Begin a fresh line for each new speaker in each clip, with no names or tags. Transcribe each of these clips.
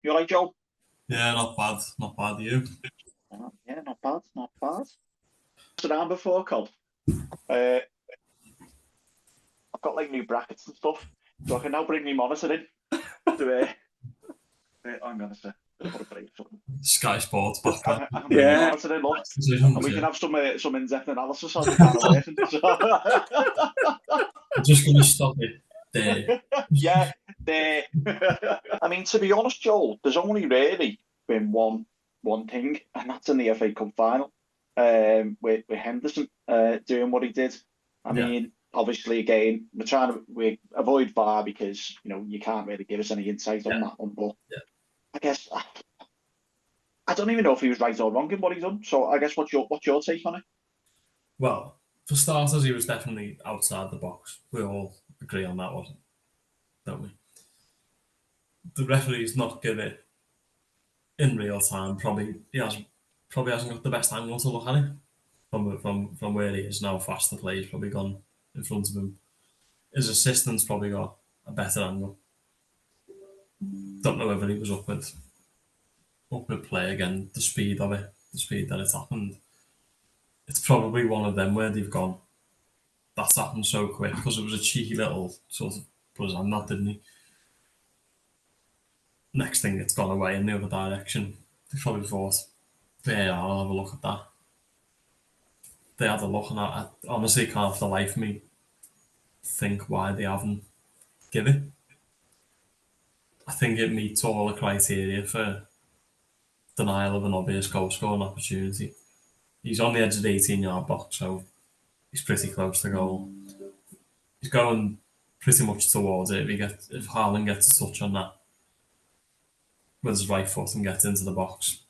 You all right, Joe?
Yeah, not bad. You?
Yeah, not bad, not bad. Sit down before, Col. Uh, I've got like new brackets and stuff, so I can now bring my monitor in. To, I'm gonna say, put a break. Something.
Sky Sports
Just
background.
I can bring my
Yeah,
monitor in, look, and
Decisions,
we can
yeah.
have some in-depth analysis as we kind of working.
I'm just going to stop it there.
Yeah, there. I mean, to be honest, Joel, there's only really been one thing, and that's in the FA Cup final, with Henderson doing what he did. I
Yeah,
mean, obviously, again, we avoid VAR because you can't really give us any insight on
yeah,
that one. But
yeah.
I guess I don't even know if he was right or wrong in what he's done. So I guess what's your take on it?
Well, for starters, he was definitely outside the box. We all agree on that, wasn't don't we? The referee's not give it in real time. Probably hasn't got the best angle to look at it from where he is now. Faster play, he's probably gone in front of him. His assistant's probably got a better angle. Don't know whether he was up with play again. The speed of it, the speed that it's happened. It's probably one of them where they've gone. That's happened so quick because it was a cheeky little sort of put his hand out, didn't he? Next thing, it's gone away in the other direction. They probably thought, yeah, I'll have a look at that. They had a look, and I honestly can't for the life of me think why they haven't given it. I think it meets all the criteria for denial of an obvious goal scoring opportunity. He's on the edge of the 18-yard box, so he's pretty close to goal. He's going pretty much towards it. If Haaland gets a touch on that with his right foot and gets into the box,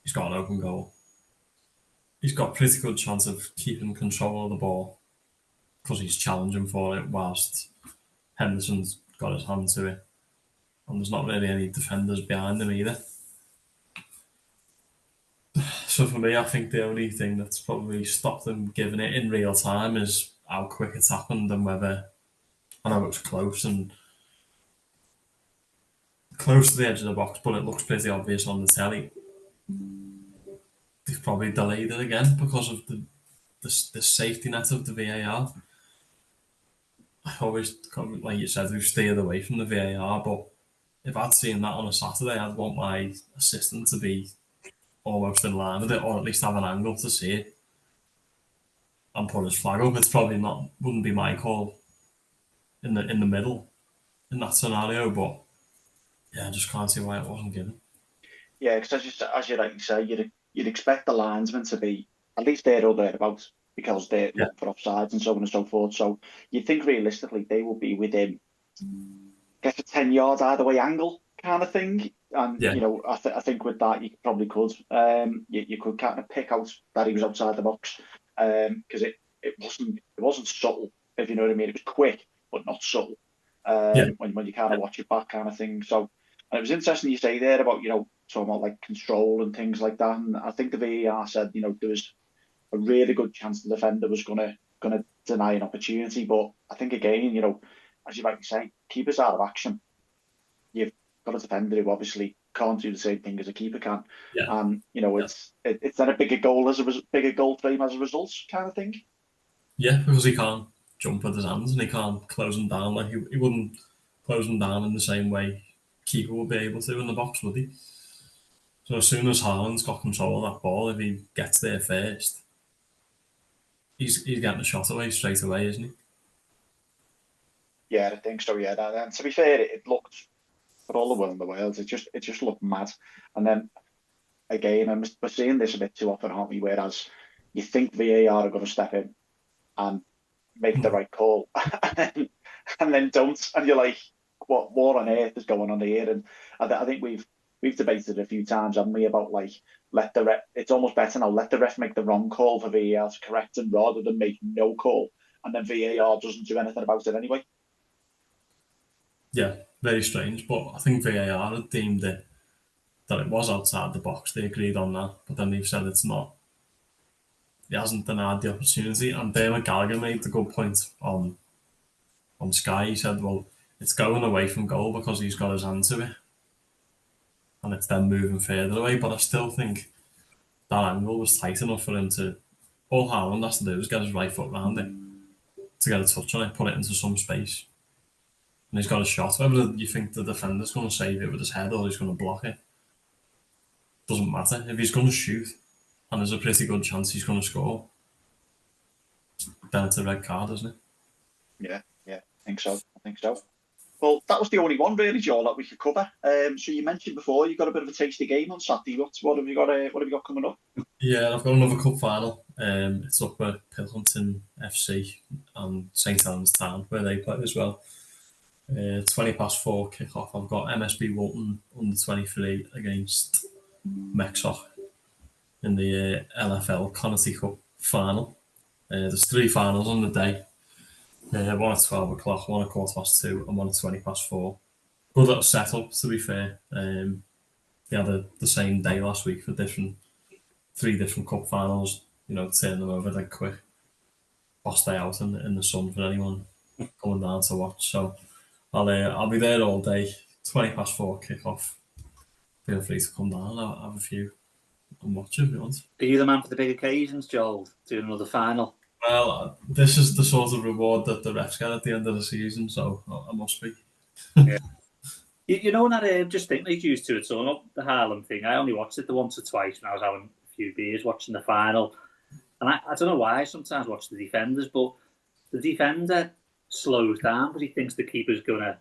he's got an open goal. He's got a pretty good chance of keeping control of the ball because he's challenging for it whilst Henderson's got his hand to it. And there's not really any defenders behind him either. So for me, I think the only thing that's probably stopped them giving it in real time is how quick it's happened and whether I know it was close to the edge of the box, but it looks pretty obvious on the telly. They've probably delayed it again because of the safety net of the VAR. I always, like you said, we've steered away from the VAR, but if I'd seen that on a Saturday, I'd want my assistant to be almost in line with it, or at least have an angle to see it and put his flag up. It's probably wouldn't be my call in the middle in that scenario, but yeah, I just can't see why it wasn't given.
Yeah, because as you like to say, you'd expect the linesmen to be at least there or thereabouts because they
Yeah,
look for offsides and so on and so forth. So you'd think realistically they will be within, guess, a 10 yards either way angle kind of thing. And
yeah,
I think with that you probably could you could kind of pick out that he was outside the box because it wasn't subtle, if you know what I mean. It was quick but not subtle.
yeah,
When you kind
yeah,
of watch it back kind of thing. So and it was interesting you say there about talking about like control and things like that. And I think the VAR said there was a really good chance the defender was gonna deny an opportunity. But I think again, as you might say, keepers out of action. You've got a defender who obviously can't do the same thing as a keeper can.
yeah,
And
yeah.
it's then a bigger goal frame as a result kind of thing.
Yeah, because he can't jump with his hands and he can't close them down like he wouldn't close them down in the same way keeper would be able to in the box, would he? So as soon as Haaland's got control of that ball, if he gets there first, he's getting a shot away straight away, isn't he?
Yeah, I think so. Yeah, and to be fair, it looked for all the will in the world. It just looked mad. And then again, we're seeing this a bit too often, aren't we? Whereas you think VAR are going to step in and make the
Hmm.
right call, and then don't, and you're like, what on earth is going on here? And I think we've debated a few times, haven't we, about like let the ref. It's almost better now. Let the ref make the wrong call for VAR to correct him rather than make no call, and then VAR doesn't do anything about it anyway.
Yeah, very strange. But I think VAR had deemed it that it was outside the box. They agreed on that, but then they've said it's not. He hasn't denied the opportunity. And Dermot Gallagher made the good point on Sky. He said, "Well, it's going away from goal because he's got his hand to it." and it's then moving further away. But I still think that angle was tight enough for him to. All Haaland has to do is get his right foot round it to get a touch on it, put it into some space, and he's got a shot. Whether you think the defender's going to save it with his head or he's going to block it, doesn't matter. If he's going to shoot, and there's a pretty good chance he's going to score, then it's a red card, isn't it?
Yeah, I think so. Well, that was the only one really, Joel, that we could cover. So you mentioned before you got a bit of a tasty game on Saturday. What have you got? What have you got coming up?
Yeah, I've got another cup final. It's up at Pilkington FC and St Helens Town where they play as well. 4:20 kick-off. I've got MSB Walton under 23 against Mexoch in the LFL Connaughty Cup final. There's 3 finals on the day. One at 12 o'clock, one at 2:15, and one at 4:20. Good little setup, to be fair. They had the same day last week for 3 different cup finals. Turn them over like quick. Boss day out in the sun for anyone coming down to watch. So I'll be there all day. 4:20 kick-off. Feel free to come down. I'll have a few and watch if you want.
Are you the man for the big occasions, Joel? Doing another final?
Well, this is the sort of reward that the refs get at the end of the season, so I must be.
Yeah. You know that just think they used to it, so not the Harlem thing. I only watched it the once or twice when I was having a few beers watching the final. And I don't know why I sometimes watch the defenders, but the defender slows down because he thinks the keeper's gonna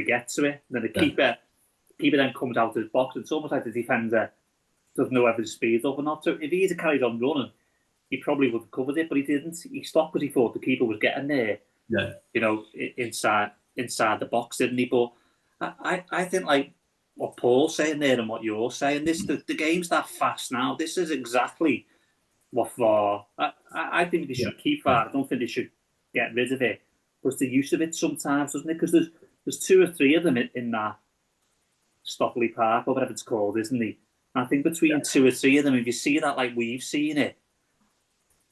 get to it. And then the keeper then comes out of his box. It's almost like the defender doesn't know whether to speed up or not. So if he had carried on running, he probably would have covered it, but he didn't. He stopped because he thought the keeper was getting there.
Yeah.
Inside the box, didn't he? But I think like what Paul's saying there and what you're saying, the game's that fast now. This is exactly what VAR. I think they should keep VAR. I don't think they should get rid of it. But it's the use of it sometimes, doesn't it? Because there's 2 or 3 of them in that Stockley Park or whatever it's called, isn't there? And I think between 2 or 3 of them, if you see that like we've seen it,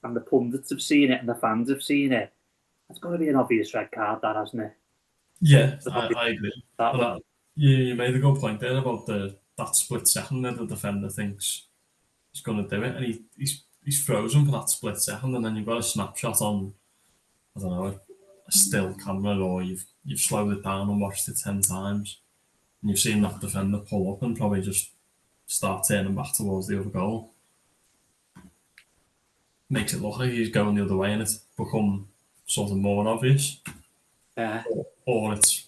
and the pundits have seen it, and the fans have seen it, it's got to be an obvious red card, that, hasn't it?
Yeah, I agree. But you made a good point there about that split second that the defender thinks he's going to do it, and he's frozen for that split second, and then you've got a snapshot on, I don't know, a still camera, or you've slowed it down and watched it 10 times, and you've seen that defender pull up and probably just start turning back towards the other goal. Makes it look like he's going the other way, and it's become sort of more obvious.
Yeah.
Or it's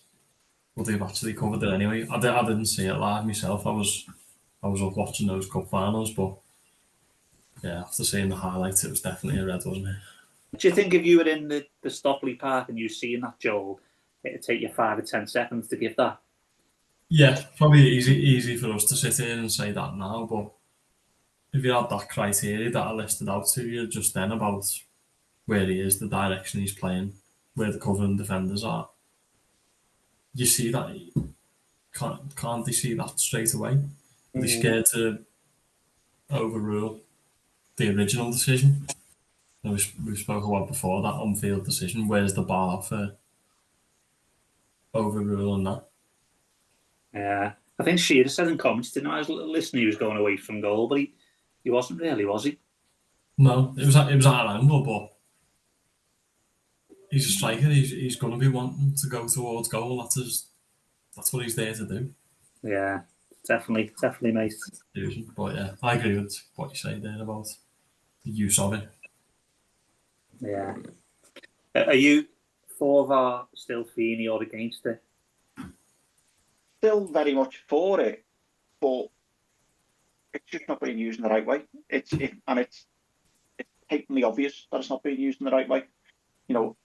what they've actually covered it anyway. I didn't see it live myself. I was up watching those cup finals, but yeah, after seeing the highlights, it was definitely a red, wasn't it?
Do you think if you were in the Stockley Park and you seen that, Joel, it'd take you 5 or 10 seconds to give that?
Yeah, probably easy for us to sit here and say that now, but if you had that criteria that I listed out to you just then about where he is, the direction he's playing, where the covering defenders are, you see that. Can't they see that straight away? Are they scared to overrule the original decision? And we've spoken about before, that on-field decision. Where's the bar for overruling that?
Yeah, I think Shearer said in comments, didn't I was listening, he was going away from goal, but he wasn't really, was he?
No, it was at an angle, but he's a striker. He's going to be wanting to go towards goal. That's what he's there to do.
Yeah, definitely, mate.
But yeah, I agree with what you say there about the use of it.
Yeah. Are you for VAR, still Feeney, or against it?
Still very much for it, but it's just not being used in the right way. It's patently obvious that it's not being used in the right way.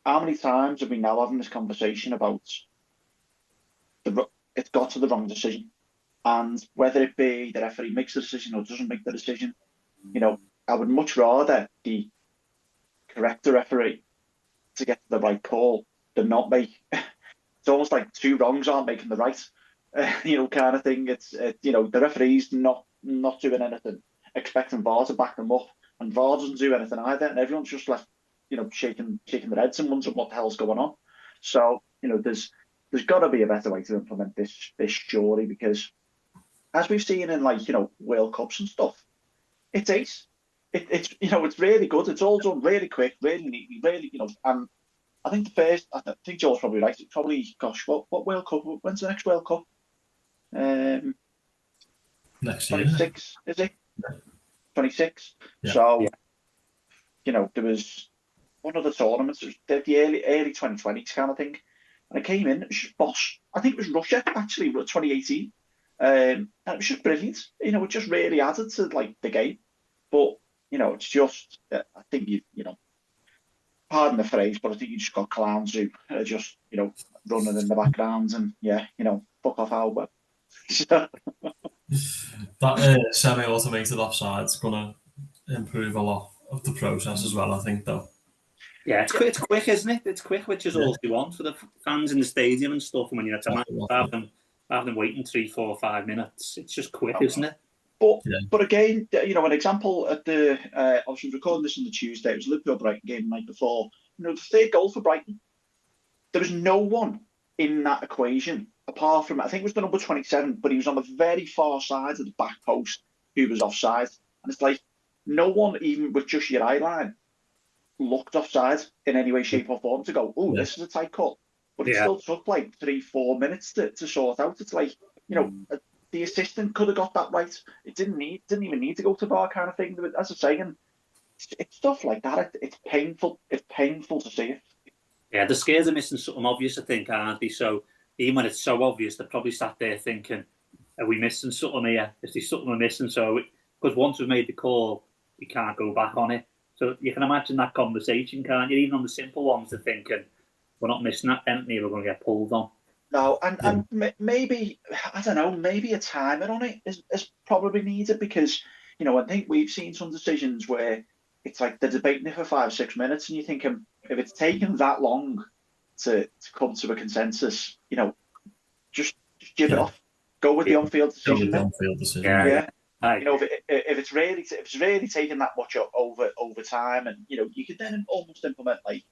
How many times have we now having this conversation about it's got to the wrong decision, and whether it be the referee makes the decision or doesn't make the decision, I would much rather correct the referee to get to the right call than not make. It's almost like 2 wrongs aren't making the right, kind of thing. It's the referee's not doing anything, expecting VAR to back them up, and VAR doesn't do anything either, and everyone's just left, shaking their heads and wondering what the hell's going on. So there's got to be a better way to implement this surely, because as we've seen in like World Cups and stuff, it's ace. It's it's really good. It's all done really quick, really neatly, really And I think I think Joe's probably right. It's probably, gosh, what World Cup? When's the next World Cup?
Next year.
26, is it?
Yeah.
26.
Yeah.
So there was one of the tournaments, it was the early 2020s kind of thing, and it came in. It was just boss. I think it was Russia actually, 2018. And it was just brilliant. It just really added to like the game. But it's just I think pardon the phrase, but I think you just got clowns who are just running in the background and fuck off Albert.
That semi-automated offside's gonna improve a lot of the process as well, I think, though.
Yeah, it's quick, isn't it? It's quick, which is all you want for the fans in the stadium and stuff. And when you're at a match, rather than waiting 3, 4, 5 minutes, it's just quick, isn't it?
But again, an example at I was recording this on the Tuesday. It was Liverpool Brighton game the night before. The third goal for Brighton. There was no one in that equation apart from, I think it was the number 27, but he was on the very far side of the back post who was offside. And it's like no one, even with just your eye line, looked offside in any way, shape, or form to go, oh, this is a tight cut. But it still took like 3, 4 minutes to sort out. It's like, the assistant could have got that right. It didn't even need to go to VAR kind of thing. As I say, and it's stuff like that. It's painful. It's painful to see it.
Yeah, the scares are missing something obvious, I think, aren't they? So even when it's so obvious, they're probably sat there thinking, are we missing something here? Is there something we're missing? So, because once we've made the call, we can't go back on it. So you can imagine that conversation, can't you? Even on the simple ones, they're thinking, we're not missing that penalty, we're going to get pulled on.
No, and maybe, I don't know, maybe a timer on it is probably needed because, I think we've seen some decisions where it's like they're debating it for 5, 6 minutes and you're thinking, if it's taken that long to come to a consensus, just give it off. Go with the on-field decision.
Yeah.
If it's really taking that much over time, and you could then almost implement like,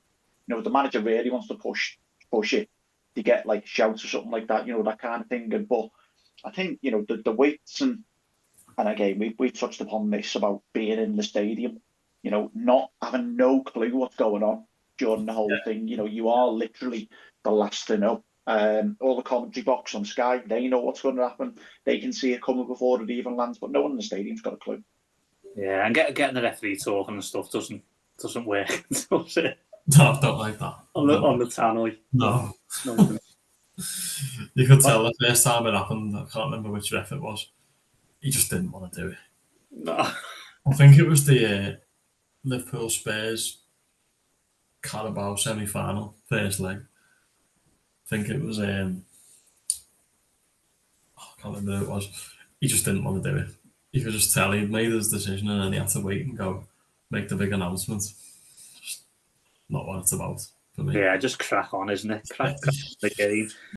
the manager really wants to push it to get like shouts or something like that, that kind of thing. But I think the weights and again we've touched upon this about being in the stadium, not having no clue what's going on during the whole thing. You are literally the last to know. All the commentary box on Sky, they know what's going to happen. They can see it coming before it even lands, but no one in the stadium's got a clue.
Yeah, and getting the referee talking and stuff doesn't work, does it?
No, I don't like that.
On the tannoy.
No. You could tell the first time it happened, I can't remember which ref it was, he just didn't want to do it.
No.
I think it was the Liverpool Spurs Carabao semi-final, first leg. I think it was, I can't remember who it was. He just didn't want to do it. You could just tell he'd made his decision and then he had to wait and go make the big announcement. Just not what it's about for me.
Yeah, just crack on, isn't it? Crack the game.